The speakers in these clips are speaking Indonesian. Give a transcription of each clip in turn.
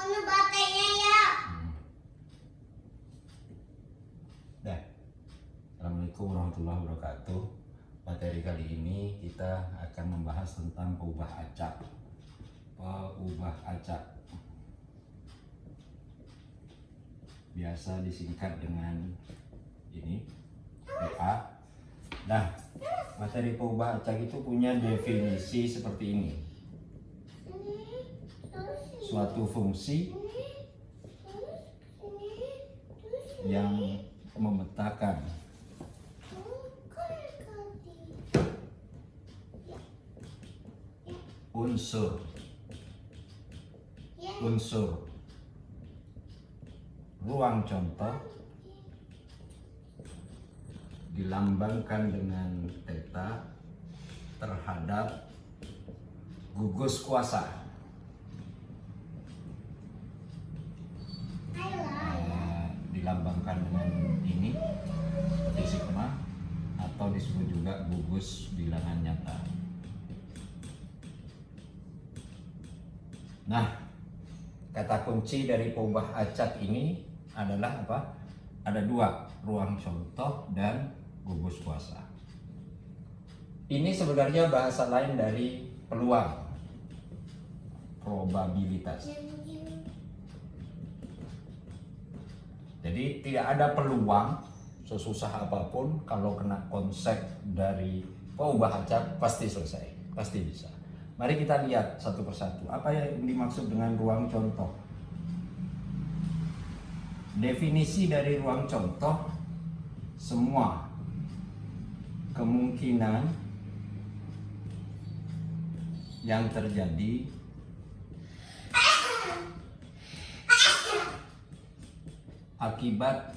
Mana baterainya ya? Dah. Assalamualaikum warahmatullahi wabarakatuh. Materi kali ini kita akan membahas tentang peubah acak. Peubah acak biasa disingkat dengan ini PA. Nah, materi peubah acak itu punya definisi seperti ini. Suatu fungsi yang memetakan unsur ruang contoh dilambangkan dengan theta terhadap gugus kuasa. Dilambangkan dengan ini seperti sigma atau disebut juga gugus bilangan nyata. Nah, kata kunci dari peubah acak ini adalah apa? Ada dua, ruang contoh dan gugus kuasa. Ini sebenarnya bahasa lain dari peluang, probabilitas. Jadi tidak ada peluang sesusah apapun kalau kena konsep dari peubah acak pasti selesai, pasti bisa. Mari kita lihat satu persatu. Apa yang dimaksud dengan ruang contoh? Definisi dari ruang contoh, semua kemungkinan yang terjadi akibat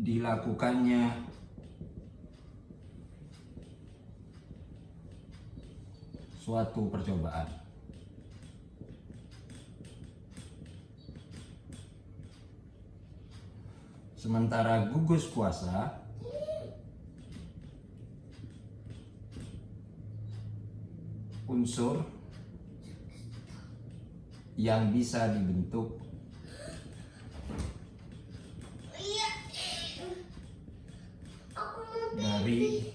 dilakukannya suatu percobaan. Sementara gugus kuasa unsur yang bisa dibentuk dari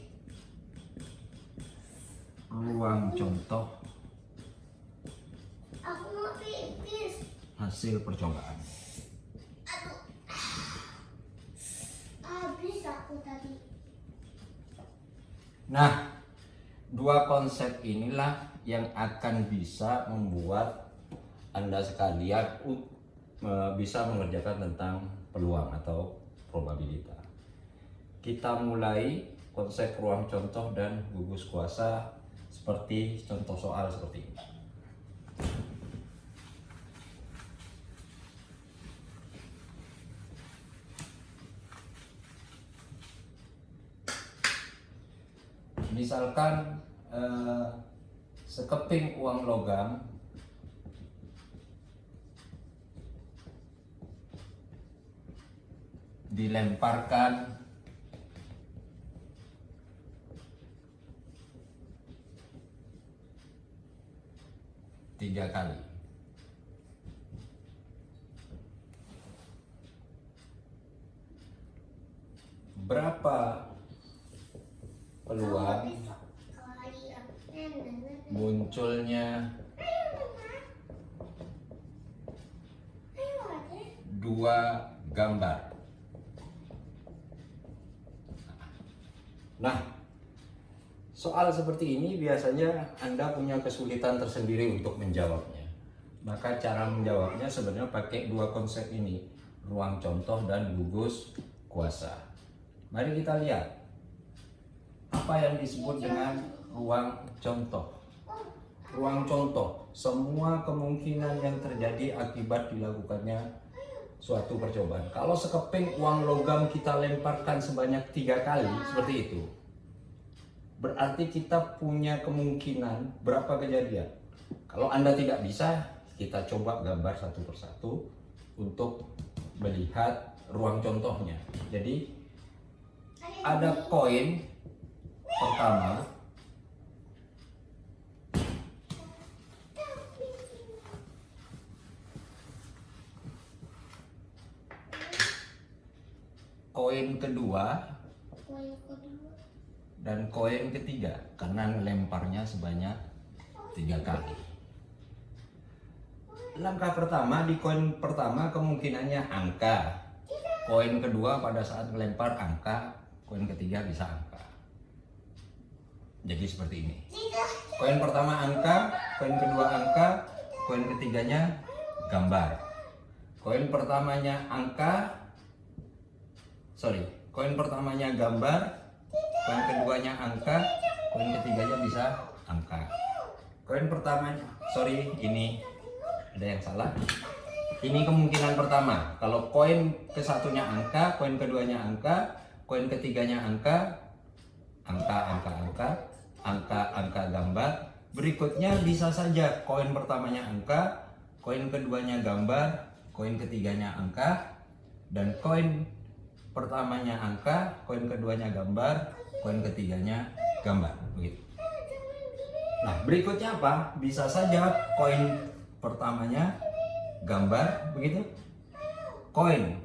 ruang contoh hasil percobaan. Habis aku tadi. Nah, dua konsep inilah yang akan bisa membuat Anda sekalian bisa mengerjakan tentang peluang atau probabilitas. Kita mulai konsep ruang contoh dan gugus kuasa seperti contoh soal seperti ini. Misalkan sekeping uang logam dilemparkan tiga kali. Berapa peluang munculnya dua gambar? Nah, soal seperti ini biasanya Anda punya kesulitan tersendiri untuk menjawabnya. Maka cara menjawabnya sebenarnya pakai dua konsep ini, ruang contoh dan gugus kuasa. Mari kita lihat apa yang disebut dengan ruang contoh. Ruang contoh, semua kemungkinan yang terjadi akibat dilakukannya suatu percobaan. Kalau sekeping uang logam kita lemparkan sebanyak 3 kali seperti itu, berarti kita punya kemungkinan berapa kejadian. Kalau Anda tidak bisa, kita coba gambar satu persatu untuk melihat ruang contohnya. Jadi ada koin pertama koin kedua Koin kedua. dan koin ketiga karena lemparnya sebanyak 3 kali. Langkah pertama, di koin pertama kemungkinannya angka. Koin kedua pada saat melempar angka, koin ketiga bisa angka. Jadi seperti ini. Koin pertama angka, koin kedua angka, koin ketiganya gambar. Koin pertamanya koin pertamanya gambar, koin keduanya angka, koin ketiganya bisa angka. Koin pertamanya, ini ada yang salah. Ini kemungkinan pertama. Kalau koin ke satunya angka, koin keduanya angka, koin ketiganya angka, angka gambar. Berikutnya bisa saja koin pertamanya angka, koin keduanya gambar, koin ketiganya angka, dan koin pertamanya angka, koin keduanya gambar, koin ketiganya gambar. Begitu. Nah, berikutnya apa? Bisa saja koin pertamanya gambar, begitu. Koin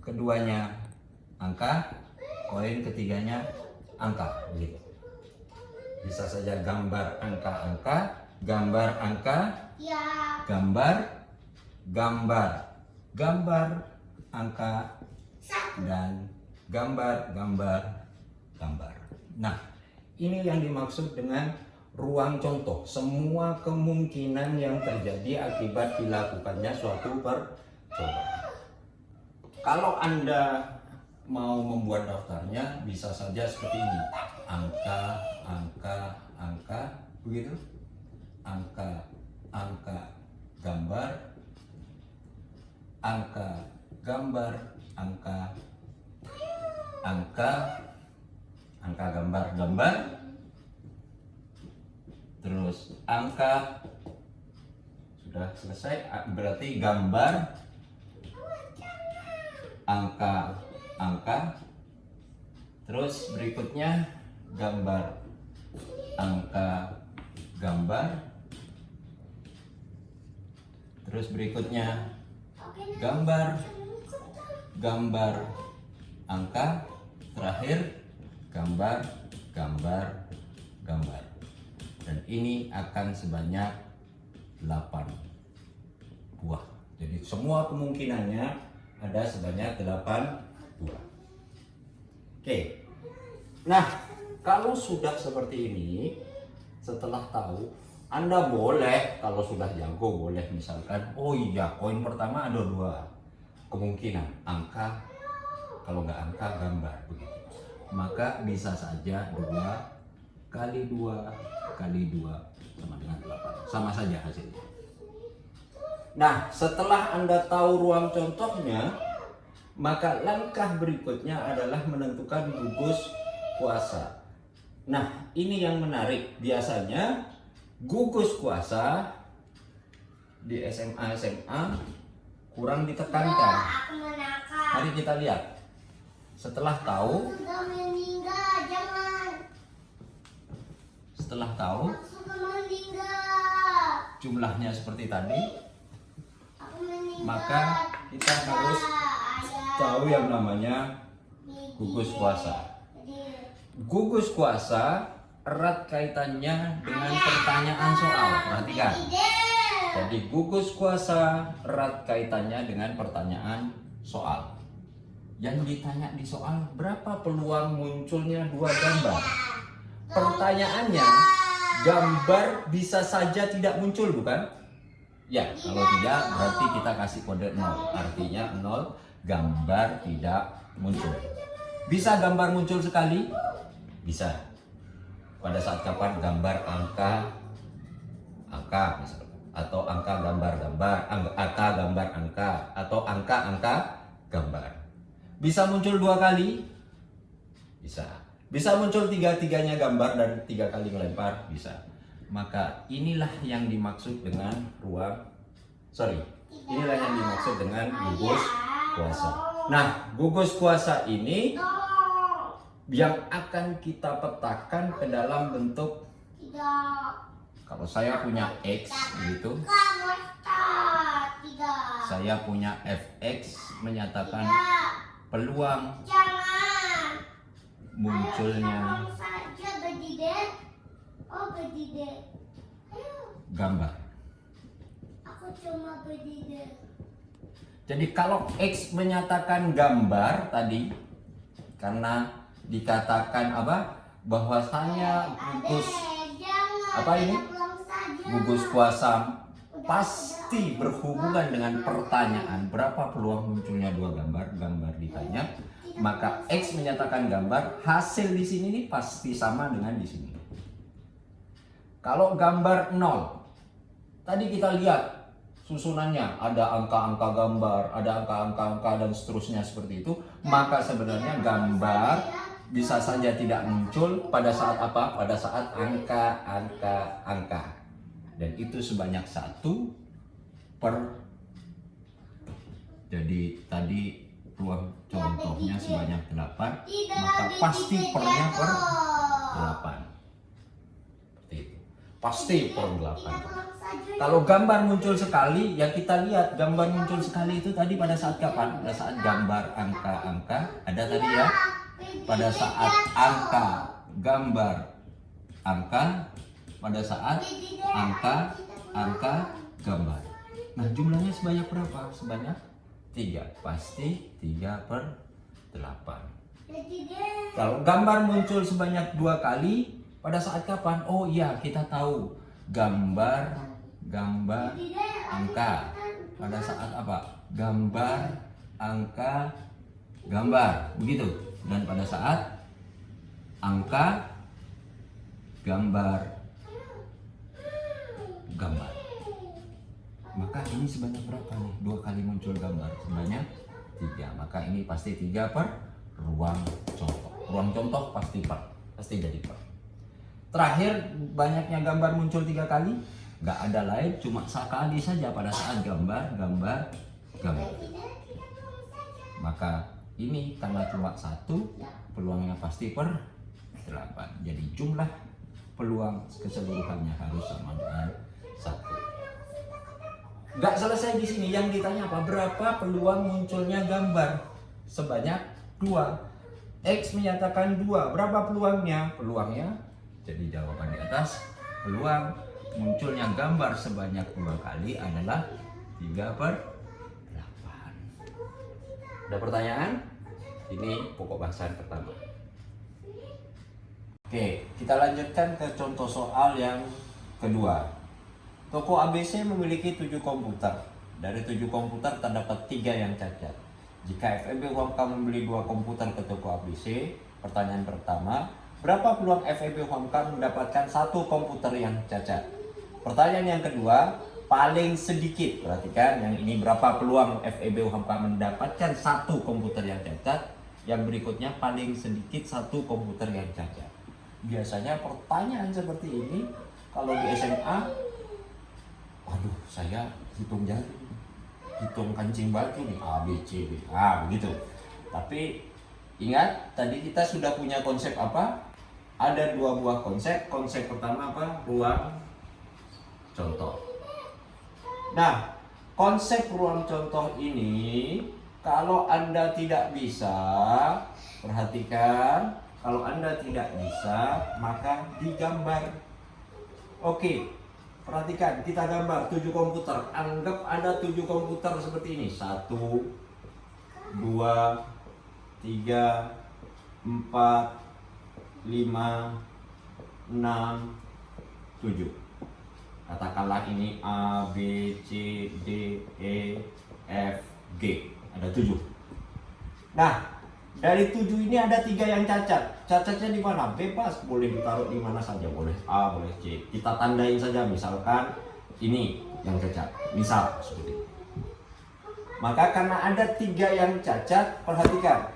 keduanya angka, koin ketiganya angka, begitu. Bisa saja gambar angka-angka, gambar angka, Ya. gambar angka, dan gambar. Nah, ini yang dimaksud dengan ruang contoh. Semua kemungkinan yang terjadi akibat dilakukannya suatu percobaan. Kalau Anda mau membuat daftarnya, bisa saja seperti ini. Angka, begitu. Angka, gambar, gambar, gambar, terus angka. Sudah selesai, berarti gambar, angka, terus berikutnya gambar, angka, gambar, terus berikutnya gambar, angka, terakhir gambar. Dan ini akan sebanyak 8 buah. Jadi semua kemungkinannya ada sebanyak 8 buah. Oke. Nah, kalau sudah seperti ini, setelah tahu, Anda boleh, kalau sudah jago, boleh misalkan, oh iya, koin pertama ada 2 kemungkinan, angka, kalau nggak angka, gambar, begitu. Maka bisa saja 2 kali 2 kali 2 sama dengan 8, sama saja hasilnya. Nah, setelah Anda tahu ruang contohnya, maka langkah berikutnya adalah menentukan gugus kuasa. Nah, ini yang menarik. Biasanya gugus kuasa di SMA kurang ditekankan. Aku menakar. Mari kita lihat. Setelah tahu, Sudah meninggal, jangan. setelah tahu Aku sudah meninggal. jumlahnya seperti tadi, Aku meninggal. maka kita harus tahu yang namanya gugus kuasa. Gugus kuasa erat kaitannya dengan pertanyaan soal. Perhatikan. Jadi gugus kuasa erat kaitannya dengan pertanyaan soal. Yang ditanya di soal, berapa peluang munculnya 2 gambar? Pertanyaannya, gambar bisa saja tidak muncul, bukan? Ya, kalau tidak berarti kita kasih kode 0. Artinya 0, gambar tidak muncul. Bisa gambar muncul sekali? Bisa. Pada saat kapan? Gambar angka misalnya. Atau angka gambar, angka gambar angka, atau angka gambar. Bisa muncul 2 kali? Bisa. Bisa muncul 3-tiganya gambar dan 3 kali melempar? Bisa. Maka inilah yang dimaksud dengan inilah yang dimaksud dengan gugus kuasa. Nah, gugus kuasa ini yang akan kita petakan ke dalam bentuk, kalau saya punya X gitu, saya punya fx menyatakan peluang Jangan. munculnya Ayo kita saja berdiri. Oh berdiri. Ayo. gambar. Aku cuma berdiri. Jadi kalau X menyatakan gambar tadi, karena dikatakan apa? Bahwasanya gugus Jangan. apa ini? Kita pulang saja. Gugus kuasa pasti berhubungan dengan pertanyaan berapa peluang munculnya dua gambar ditanya, maka X menyatakan gambar, hasil di sini nih pasti sama dengan di sini. Kalau gambar 0, tadi kita lihat susunannya, ada angka-angka gambar, ada angka-angka dan seterusnya seperti itu, maka sebenarnya gambar bisa saja tidak muncul pada saat apa? Pada saat angka. Dan itu sebanyak 1 per. Jadi tadi peluang contohnya sebanyak 8, maka pasti pernya per 8. Seperti itu. Pasti per 8. Kalau gambar muncul sekali, ya kita lihat gambar muncul sekali itu tadi pada saat kapan? Pada saat gambar angka-angka, ada tadi ya. Pada saat angka, gambar angka, pada saat angka, gambar. Nah jumlahnya sebanyak berapa? Sebanyak 3. Pasti 3 per 8. Kalau gambar muncul sebanyak 2 kali, pada saat kapan? Oh iya, kita tahu gambar angka. Pada saat apa? Gambar angka, gambar. Begitu. Dan pada saat angka, gambar. Maka ini sebanyak berapa nih? 2 kali muncul gambar sebanyak 3. Maka ini pasti 3 per ruang contoh. Ruang contoh pasti jadi per. Terakhir, banyaknya gambar muncul 3 kali, nggak ada lain, cuma sekali saja pada saat gambar. Maka ini karena cuma 1, peluangnya pasti per 8. Jadi jumlah peluang keseluruhannya harus sama dengan 1. Nggak selesai di sini, yang ditanya apa? Berapa peluang munculnya gambar? Sebanyak 2. X menyatakan 2. Berapa peluangnya? Peluangnya, jadi jawaban di atas, peluang munculnya gambar sebanyak 2 kali adalah 3 per 8. Ada pertanyaan? Ini pokok bahasan pertama. Oke, kita lanjutkan ke contoh soal yang kedua. Toko ABC memiliki 7 komputer. Dari 7 komputer terdapat 3 yang cacat. Jika FEB Uhamka membeli 2 komputer ke toko ABC, pertanyaan pertama, berapa peluang FEB Uhamka mendapatkan 1 komputer yang cacat? Pertanyaan yang kedua, paling sedikit. Perhatikan, yang ini berapa peluang FEB Uhamka mendapatkan 1 komputer yang cacat? Yang berikutnya, paling sedikit 1 komputer yang cacat. Biasanya pertanyaan seperti ini, kalau di SMA, waduh, saya hitung jari, hitung kancing batu nih, A, B, C, D, begitu. Tapi ingat, tadi kita sudah punya konsep apa? Ada 2 buah konsep. Konsep pertama apa? Ruang contoh. Nah, konsep ruang contoh ini, kalau Anda tidak bisa, perhatikan, kalau Anda tidak bisa, maka digambar. Oke. Perhatikan, kita gambar 7 komputer. Anggap ada 7 komputer seperti ini. 1, 2, 3, 4, 5, 6, 7. Katakanlah ini A, B, C, D, E, F, G. Ada 7. Nah, dari 7 ini ada 3 yang cacat. Cacatnya di mana? Bebas, boleh ditaruh di mana saja, boleh A, boleh C. Kita tandain saja, misalkan ini yang cacat. Misal seperti itu. Maka karena ada 3 yang cacat, perhatikan.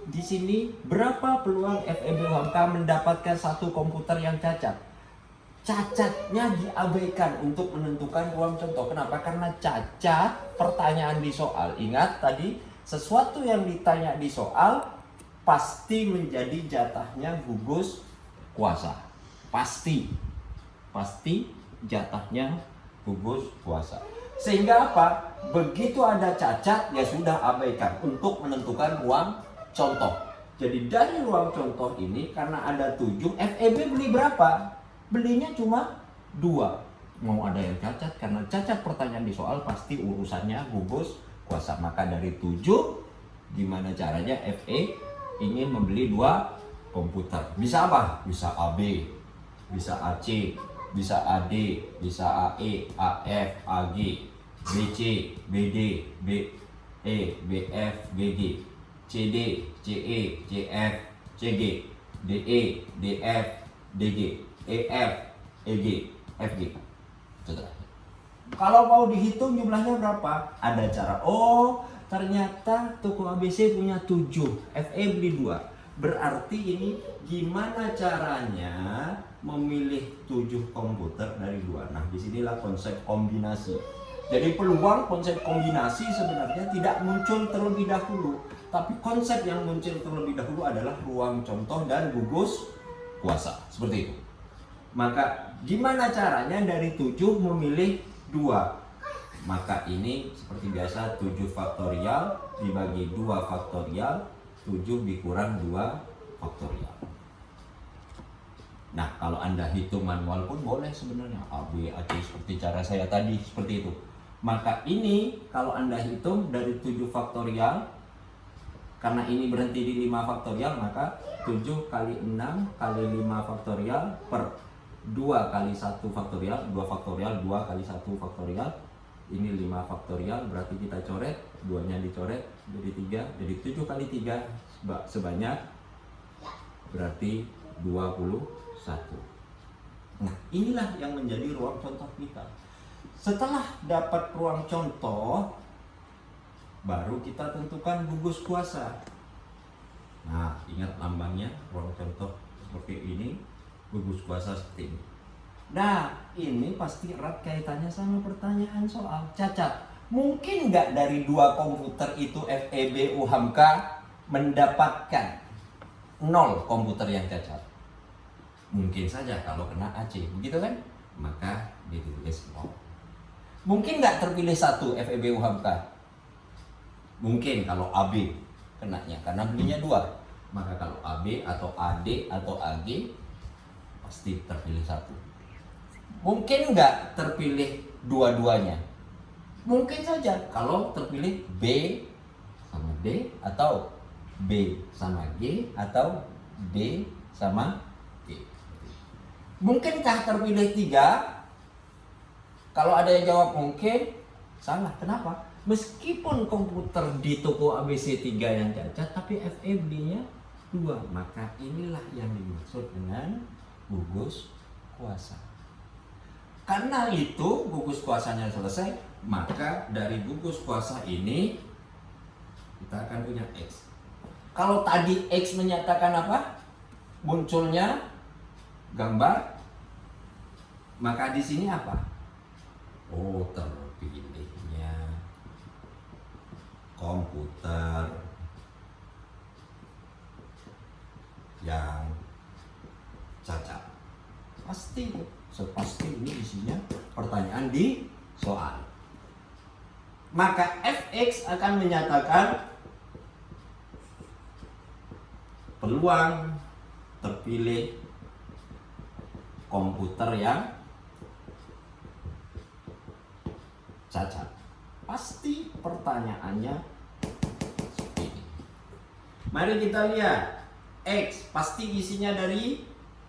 Di sini berapa peluang FEB Uhamka mendapatkan 1 komputer yang cacat? Cacatnya diabaikan untuk menentukan ruang contoh. Kenapa? Karena cacat pertanyaan di soal. Ingat tadi, sesuatu yang ditanya di soal pasti menjadi jatahnya gugus kuasa. Pasti jatahnya gugus kuasa. Sehingga apa? Begitu ada cacat, ya sudah abaikan untuk menentukan ruang contoh. Jadi dari ruang contoh ini karena ada 7, FEB beli berapa? Belinya cuma 2. Mau ada yang cacat, karena cacat pertanyaan di soal pasti urusannya gugus kuasa. Maka dari 7, gimana caranya FE ingin membeli 2 komputer? Bisa apa? Bisa AB, bisa AC, bisa AD, bisa AE, AF, AG, BC, BD, BE, BF, BG, CD, CE, CF, CG, DE, DF, DG, EF, EG, FG. Kalau mau dihitung jumlahnya berapa? Ada cara. Oh, ternyata toko ABC punya 7, FE beli 2. Berarti ini gimana caranya memilih 7 komputer dari 2. Nah, disinilah konsep kombinasi. Jadi peluang konsep kombinasi sebenarnya tidak muncul terlebih dahulu. Tapi konsep yang muncul terlebih dahulu adalah ruang contoh dan gugus kuasa. Seperti itu. Maka gimana caranya dari 7 memilih 2? Maka ini seperti biasa 7 faktorial dibagi 2 faktorial, 7 dikurang 2 faktorial. Nah, kalau Anda hitung manual pun boleh sebenarnya, A, B, A, C seperti cara saya tadi, seperti itu. Maka ini kalau Anda hitung dari 7 faktorial, karena ini berhenti di 5 faktorial, maka 7 kali 6 kali 5 faktorial per 2 kali 1 faktorial, 2 faktorial, 2 kali 1 faktorial. Ini 5 faktorial, berarti kita coret, 2-nya dicoret, jadi 3, jadi 7 kali 3 sebanyak, berarti 21. Nah, inilah yang menjadi ruang contoh kita. Setelah dapat ruang contoh, baru kita tentukan gugus kuasa. Nah, ingat lambangnya, ruang contoh seperti ini, gugus kuasa seperti ini. Nah, ini pasti erat kaitannya sama pertanyaan soal cacat. Mungkin nggak dari 2 komputer itu FEB UHAMKA mendapatkan 0 komputer yang cacat? Mungkin saja kalau kena AC, begitu kan? Maka ditulis 0. Mungkin nggak terpilih 1 FEB UHAMKA? Mungkin kalau AB kenanya, karena belinya 2. Maka kalau AB atau AD atau AG pasti terpilih 1. Mungkin nggak terpilih dua-duanya? Mungkin saja kalau terpilih B sama D atau B sama G atau D sama G. Mungkinkah terpilih 3? Kalau ada yang jawab mungkin, salah. Kenapa? Meskipun komputer di toko ABC 3 yang cacat, tapi FE belinya 2. Maka inilah yang dimaksud dengan gugus kuasa. Karena itu gugus kuasanya selesai, maka dari gugus kuasa ini kita akan punya X. Kalau tadi X menyatakan apa? Munculnya gambar, maka di sini apa? Oh, terpilihnya komputer yang cacat. Pasti, sepasti ini isinya pertanyaan di soal. Maka Fx akan menyatakan peluang terpilih komputer yang cacat. Pasti pertanyaannya seperti ini. Mari kita lihat. X pasti isinya dari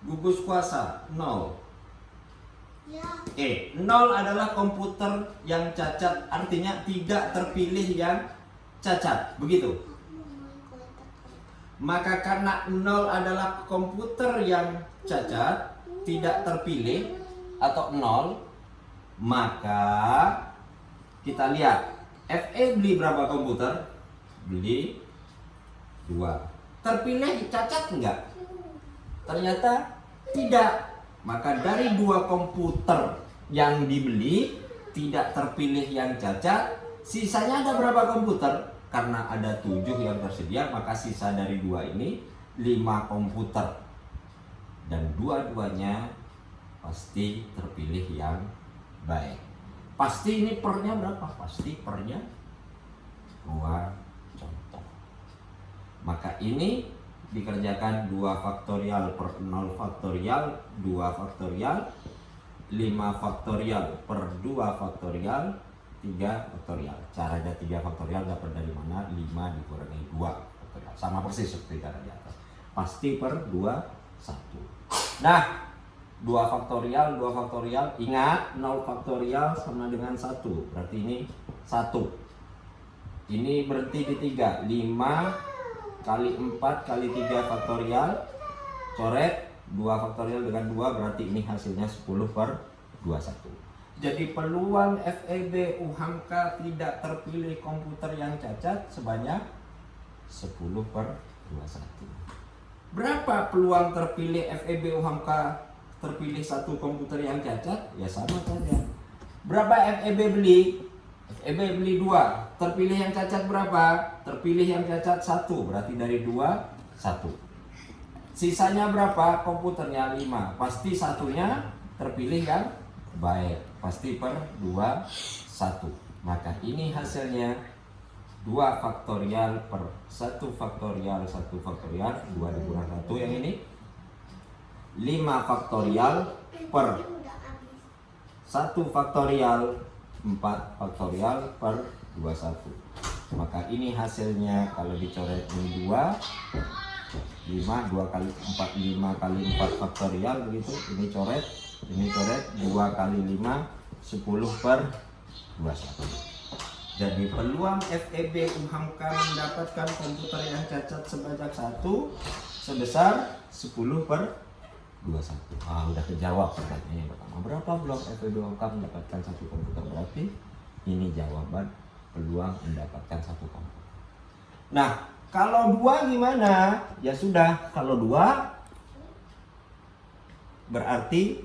gugus kuasa 0. Ya. 0 adalah komputer yang cacat, artinya tidak terpilih yang cacat. Begitu. Maka karena 0 adalah komputer yang cacat, tidak terpilih atau 0, maka kita lihat FE beli berapa komputer? Beli 2. Terpilih cacat enggak? Ternyata tidak. Maka dari 2 komputer yang dibeli tidak terpilih yang cacat, sisanya ada berapa komputer? Karena ada 7 yang tersedia, maka sisa dari 2 ini 5 komputer. Dan dua-duanya pasti terpilih yang baik. Pasti ini pernya berapa? Pasti pernya 2 contoh. Maka ini dikerjakan 2 faktorial per 0 faktorial, 2 faktorial, 5 faktorial per 2 faktorial, 3 faktorial. Caranya 3 faktorial dapat dari mana? 5 dikurangi 2 faktorial. Sama persis seperti cara di atas. Pasti per 2, 1. Nah, 2 faktorial, 2 faktorial. Ingat, 0 faktorial sama dengan 1. Berarti ini 1. Ini berhenti di 3. 5 kali 4 kali 3 faktorial. Coret 2 faktorial dengan 2, berarti ini hasilnya 10 per 21. Jadi peluang FEB UHAMKA tidak terpilih komputer yang cacat sebanyak 10 per 21. Berapa peluang terpilih FEB UHAMKA terpilih satu komputer yang cacat? Ya sama saja. Berapa FEB beli? FEB beli 2. Terpilih yang cacat berapa? Terpilih yang cacat 1. Berarti dari 2, 1. Sisanya berapa? Komputernya 5. Pasti satunya terpilih yang baik. Pasti per 2, 1. Maka ini hasilnya 2 faktorial per 1 faktorial 1 faktorial 2 dikurang 1 yang ini 5 faktorial per 1 faktorial 4 faktorial per 21. Maka ini hasilnya kalau dicoret ini 2 2 kali 4 5 kali 4 faktorial begitu. Ini coret 2 kali 5 10 per 21. Jadi peluang FEB UHAMKA mendapatkan komputer yang cacat sebanyak 1 sebesar 10 per 21. Udah kejawab pertanyaan yang pertama. Berapa peluang FEB UHAMKA mendapatkan satu komputer? Berarti ini jawaban peluang mendapatkan satu komputer. Nah, kalau 2 gimana? Ya sudah, kalau 2 berarti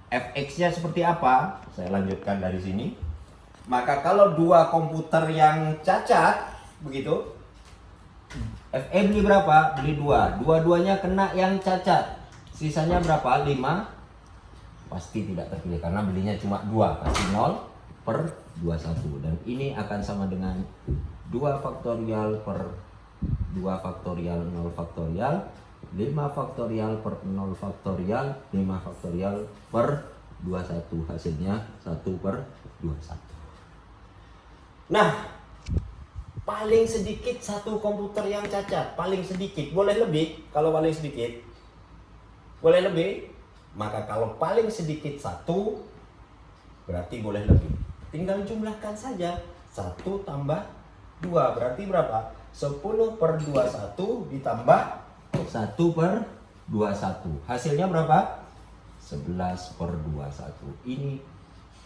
fx-nya seperti apa? Saya lanjutkan dari sini. Maka kalau 2 komputer yang cacat begitu, FE beli berapa? Beli 2. Dua-duanya kena yang cacat. Sisanya berapa? 5. Pasti tidak terpilih karena belinya cuma 2. Pasti 0 per 21. Dan ini akan sama dengan 2 faktorial per 2 faktorial 0 faktorial 5 faktorial per 0 faktorial 5 faktorial per 21. Hasilnya 1 per 21. Nah, paling sedikit satu komputer yang cacat, paling sedikit, boleh lebih. Kalau paling sedikit boleh lebih, maka kalau paling sedikit 1 berarti boleh lebih. Tinggal jumlahkan saja. 1 tambah 2 berarti berapa? 10 per 21 ditambah 1 per 21. Hasilnya berapa? 11 per 21. Ini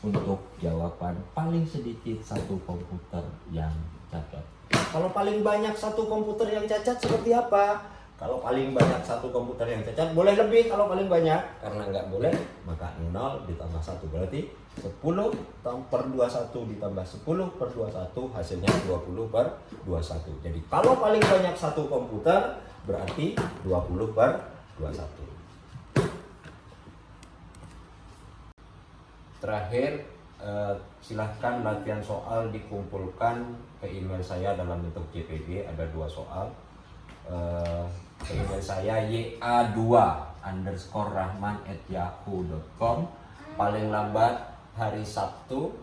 untuk jawaban paling sedikit satu komputer yang cacat. Kalau paling banyak satu komputer yang cacat seperti apa? Kalau paling banyak satu komputer yang cacat boleh lebih kalau paling banyak. Karena nggak boleh maka 0 ditambah 1 berarti 10 per 21 ditambah 10 per 21 hasilnya 20 per 21. Jadi kalau paling banyak satu komputer berarti 20 per 21. Terakhir, silahkan latihan soal dikumpulkan ke email saya dalam bentuk JPG. Ada 2 soal. Ke email saya ya2_rahman@yahoo.com. Paling lambat hari Sabtu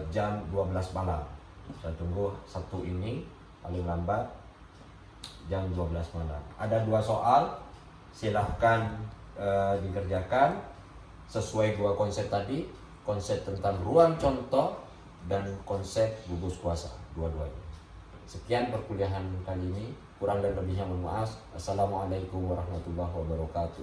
jam 12 malam. Saya tunggu Sabtu ini paling lambat jam 12 malam. Ada 2 soal, silahkan dikerjakan sesuai 2 konsep tadi, konsep tentang ruang contoh dan konsep gugus kuasa, dua-duanya. Sekian perkuliahan kali ini, kurang dan lebihnya mohon maaf. Assalamualaikum warahmatullahi wabarakatuh.